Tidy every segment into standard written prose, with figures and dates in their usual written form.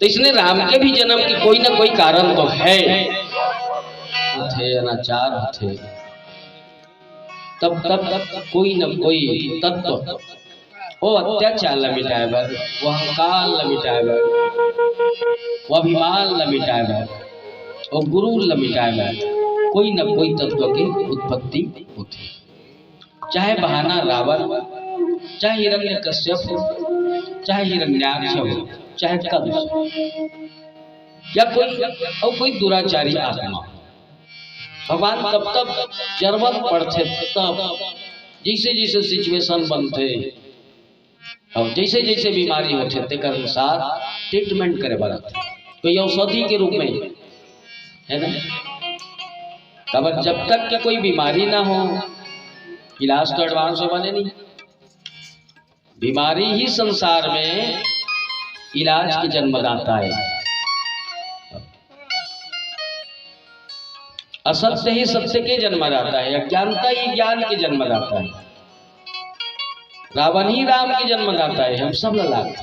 तो इसने राम के भी जन्म की कोई ना कोई कारण तो है। थे अनाचार थे, तब कोई न कोई तत्व वो अत्याचार ल मिटाएगा, वो अहंकार ल मिटाएगा, वो अभिमान ल मिटाएगा, वो गुरु ल मिटाएगा। कोई न कोई तत्व की उत्पत्ति होती, चाहे बहाना रावण, चाहे हिरण्यकश्यप हो, चाहे हिरण्याक्ष हो, चाहे कंस या कोई दुराचारी आत्मा। भगवान तब जरूरत पड़ते, तब जैसे जैसे सिचुएशन बनते और जैसे जैसे बीमारी होते तेक अनुसार ट्रीटमेंट करे बरत, कोई औषधि के रूप में है ना। तब जब तक के कोई बीमारी ना हो, इलाज तो एडवांस हो बने नहीं। बीमारी ही संसार में इलाज की जन्मदाता है। असत्य ही सत्य के जन्मदाता है, अज्ञानता ही ज्ञान के जन्मदाता है। रावण ही राम के जन्मदाता है। हम सब लाभ,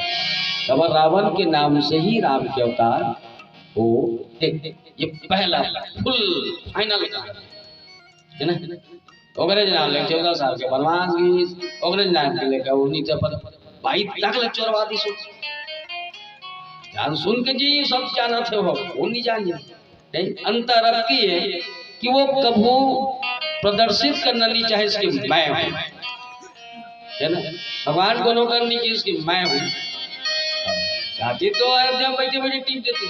तब रावण के नाम से ही राम के अवतार हो। ये पहला फुल फाइनल है ना। अंग्रेज नाम ले 14 साल के वनवास की, अंग्रेज नाम के लेकर वो नीचे पर 22 लाख चोरवा दी। सोच जान सुन के जी सब जाना थे, वो नहीं जानिए। अंतर अब की है कि वो कभू प्रदर्शित करना नहीं चाहे इसकी मैं हूं, है ना। भगवान को नो करनी की इसकी मैं हूं चाहती तो अयोध्या बैठे बैठे टीप देती।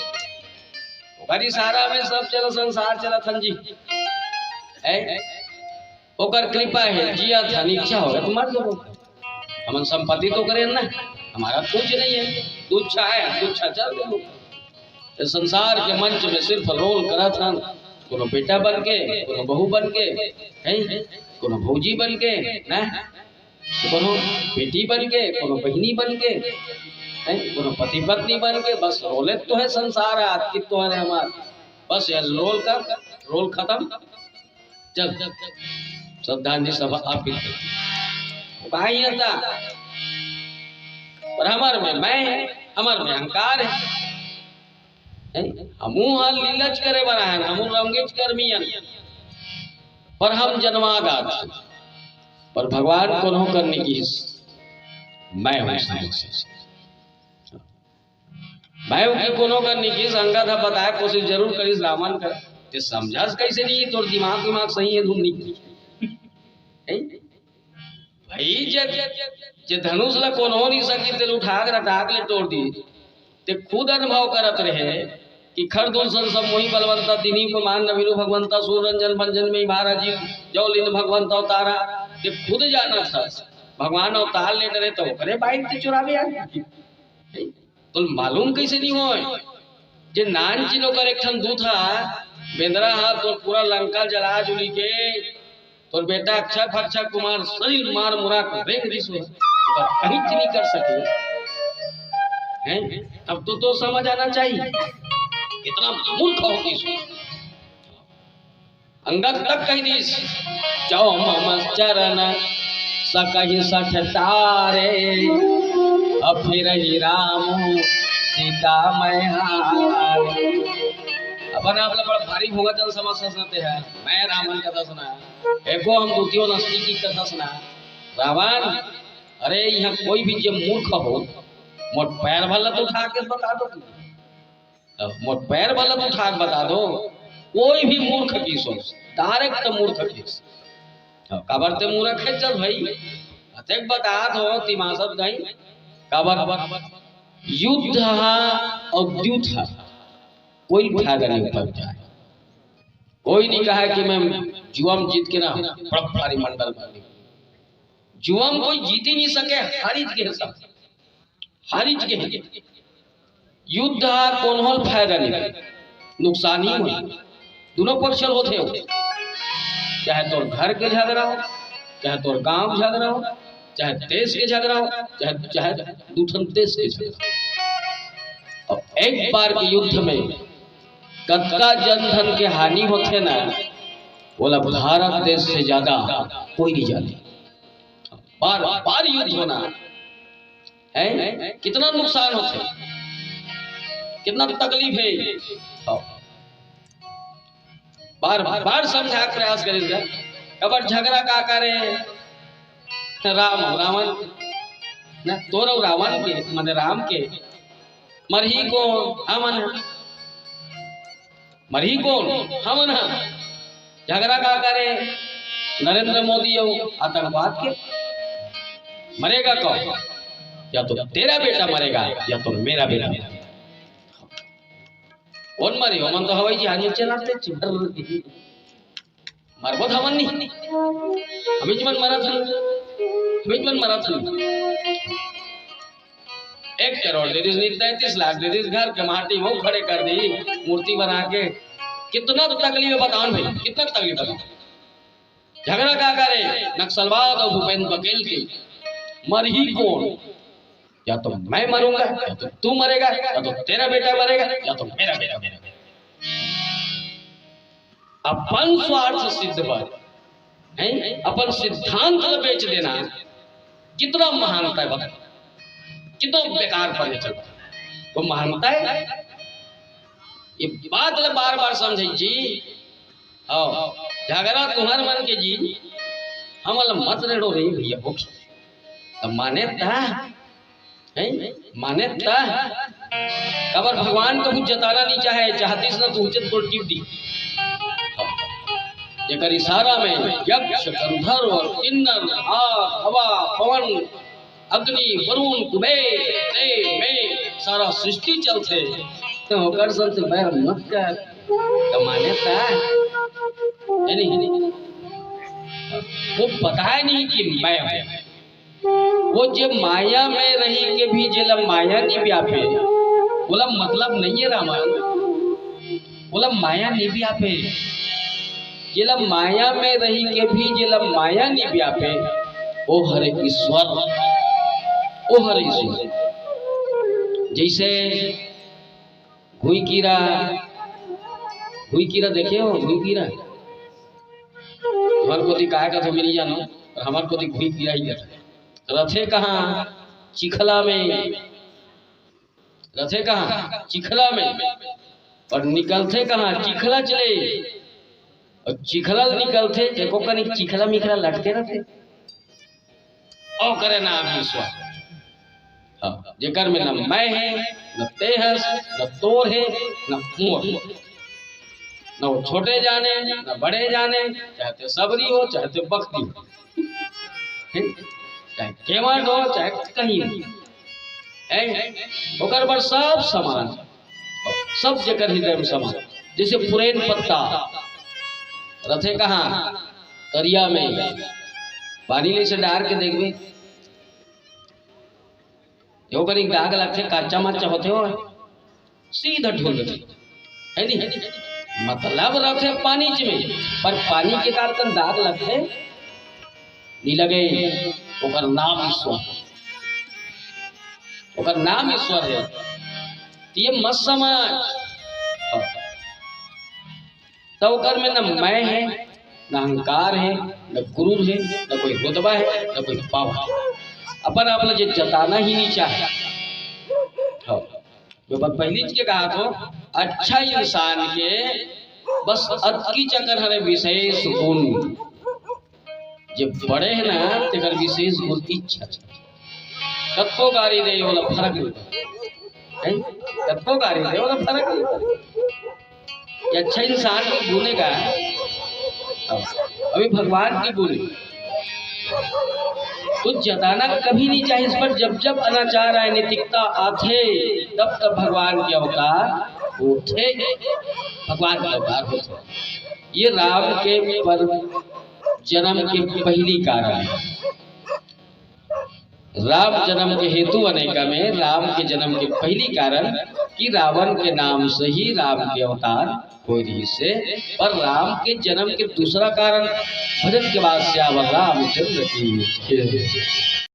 बड़ी सारा में सब चलो संसार चला थन जी है, ओकर कृपा है, जिया था इच्छा होगा तो मर लो। हम संपत्ति तो करें ना, हमारा कुछ नहीं है, दुच्छा है दुच्छा चल दो। संसार के मंच में सिर्फ रोल करा था, कोनो बेटा बन के, कोनो बहू बन के, हैं कोनो भौजी बन के ना, कोनो बेटी बन के, कोनो बहनी बन के, हैं कोनो पति पत्नी बन के। बस रोले तो है संसार, आज तो है हमार, बस ये रोल का रोल खत्म। चल श्रद्धांजलि सभा आप था, पर हमार में मैं है, हमार में अहंकार है। हमू हाल लीलच करे बना है, हमू रंगेज कर्मियन, पर हम जन्मादात, पर भगवान को न करने की मैं हूं। मैं को न करने की संगत है, बताया कोशिश जरूर करीस रावण कर, ते समझा कैसे नहीं, तो दिमाग सही है ढूंढनी की भाई। जे धनुष ला कोनो नहीं सकी तेल उठा कर रटाक ले तोड़ दी, ते खुद अनुभव करत रहे कि खरदूल सब मोही बलवंता तिन्ही को मान नवीनु भगवंता सूरंजन मंजन में महाराज जी जो लिन भगवंत अवतारा। ते खुद जाना था भगवान अवतार ले डरे तो करे बाइक से चुरावे आ तो मालूम कैसे नहीं हो। जे नान चिनो कर एक ठन दूथा बेंद्रा हाथ तो पूरा लंका जला जुली के, तो बेटा अक्षर फक्षर कुमार शरीर मार मुरा को देख दिसो कहीं नहीं कर सके हैं। अब तो समझ आना चाहिए कितना मूर्ख हो इसको। अंगद तक कही दी चौ मम चरण सकहि सठ तारे, अब फिर ही राम सीता मैं हारे। अपन आप बड़ा भारी भोगा जन समझ सुनते हैं। मैं रावण कथा सुना, एको हम द्वितीय नस्ती की कथा सुना। रावण अरे यहाँ कोई भी जो मूर्ख हो मोट पैर भला तो उठा के बता दो, मोट पैर भला तो उठा के बता दो। कोई भी मूर्ख की सोच डायरेक्ट मूर्ख की कबर ते मूर्ख है। चल भाई अतेक बता दो तिमासत गई कबर युद्ध और द्युद्ध कोई फायदा नहीं उठा जाए। कोई नहीं कहा कि मैं जुआम जीत के ना भारी मंडल बन। जुआम कोई जीत ही नहीं सके, हारिज के हिसाब हारिज के युद्ध कौन होल फायदा नहीं, नुकसान ही हो। दोनों पक्ष होते हो, चाहे तोर घर के झगड़ा हो, चाहे तोर गांव झगड़ा हो, चाहे देश के झगड़ा हो, चाहे दूसरे देश के झगड़ा। और एक बार के युद्ध में कतका जनधन के हानि होते ना, बोला भारत देश से ज्यादा कोई नहीं जाने। बार बार युद्ध होना है, कितना नुकसान होते। कितना तकलीफ है। बार बार समझा प्रयास करेगा कबर झगड़ा का करे राम रावण न तोरो रावण के मन राम के मरही कौन हमन मरही कौन हमन झगड़ा का करे नरेंद्र मोदी आतंकवाद के मरेगा कौन या तो तेरा बेटा मरेगा या तो मेरा बेटा कौन मरे मन तो हवाई जहाज चलाते मरबो हमन नहीं हमें मन मरा था 1 करोड़ दे दी 33 लाख दे दी घर के माटी वो खड़े कर दी मूर्ति बना के कितना तो तकलीफ बताओ भाई कितना तकलीफ बताओ झगड़ा का करे नक्सलवाद और भूपेंद्र बघेल की मरही कौन या तो मैं मरूंगा या तो तू मरेगा या तो तेरा बेटा मरेगा या तो मेरा बेटा मरेगा। अपन स्वार्थ सिद्ध पर अपन सिद्धांत को बेच देना कितना महानता है बता कितना बेकार पर चल वो महानता है ये बात बार बार समझे जी झगड़ा तुम्हार मन के जी हम मत रेड़ो रे भैया बुक्स माने कबर भगवान को कुछ जताना नहीं चाहे चाहती ना तो उचित कोट टिप दी जेकर इशारा में यक्ष गंधर्व और किन्नर आग हवा पवन अग्नि वरुण कुबेर देव में सारा सृष्टि चलते तो होकर संत बैर मत कर कमाने था नहीं वो पता नहीं कि मैं हूं वो जब माया में रही के भी जेल माया नहीं व्यापे बोला मतलब नहीं है रामायण बोला माया नहीं व्यापे जेल माया में रही के भी जेल माया नहीं व्यापे ओ हरे ईश्वर ओ हरे ईश्वर जैसे घुई कीरा देखे हो घुई कीरा हमारे को दिखाया का तो मिल जानो और हमारे को घुई कीरा ही करता रथे कहाँ चिखला में रथे कहाँ चिखला में और निकलते कहाँ चिखला चले और चिखला निकलते देखो कहीं चिखला मिखला लटके रहते और करे ना विश्वास हाँ जेकर में न मैं है न तेहस न तोर है न मोर न वो छोटे जाने न बड़े जाने चाहते सबरी हो चाहते बकरी हो चाहे केवट हो चाहे कहीं ओकर पर सब समान सब जगह हृदय में समान जैसे पुरेन पत्ता रथे कहाँ तरिया में पानी ले से डार के देखबे यो करी दाग लगते काचा माचा होते हो सीधा ढूंढ है नहीं मतलब रथे पानी में पर पानी के कारण दाग लगते नहीं लगे ओकर नाम ईश्वर है ये मत समझ तो ओकर में न मैं है न अहंकार है न गुरु है न कोई रुतबा है न कोई पावा है अपन अपना जो जताना ही नहीं चाहे जो बात पहली चीज के कहा तो अच्छा इंसान के बस अतकी चक्कर है विशेष गुण जब बड़े हैं ना तेकर विशेष गुण इच्छा कत्तो गाड़ी दे वाला फर्क नहीं कत्तो गाड़ी दे वाला फर्क नहीं अच्छा इंसान को बोलेगा अभी भगवान की बोले तो जताना कभी नहीं चाहिए इस पर जब जब अनाचार आए नैतिकता आते तब तब भगवान के अवतार होते भगवान के अवतार होते ये राम के पर जन्म के पहली कारण है राम जन्म के हेतु अनेका में राम के जन्म के पहली कारण कि रावण के नाम से ही राम के अवतार कोई नहीं से पर राम के जन्म के दूसरा कारण भजन के बाद श्यावर रामचंद्र की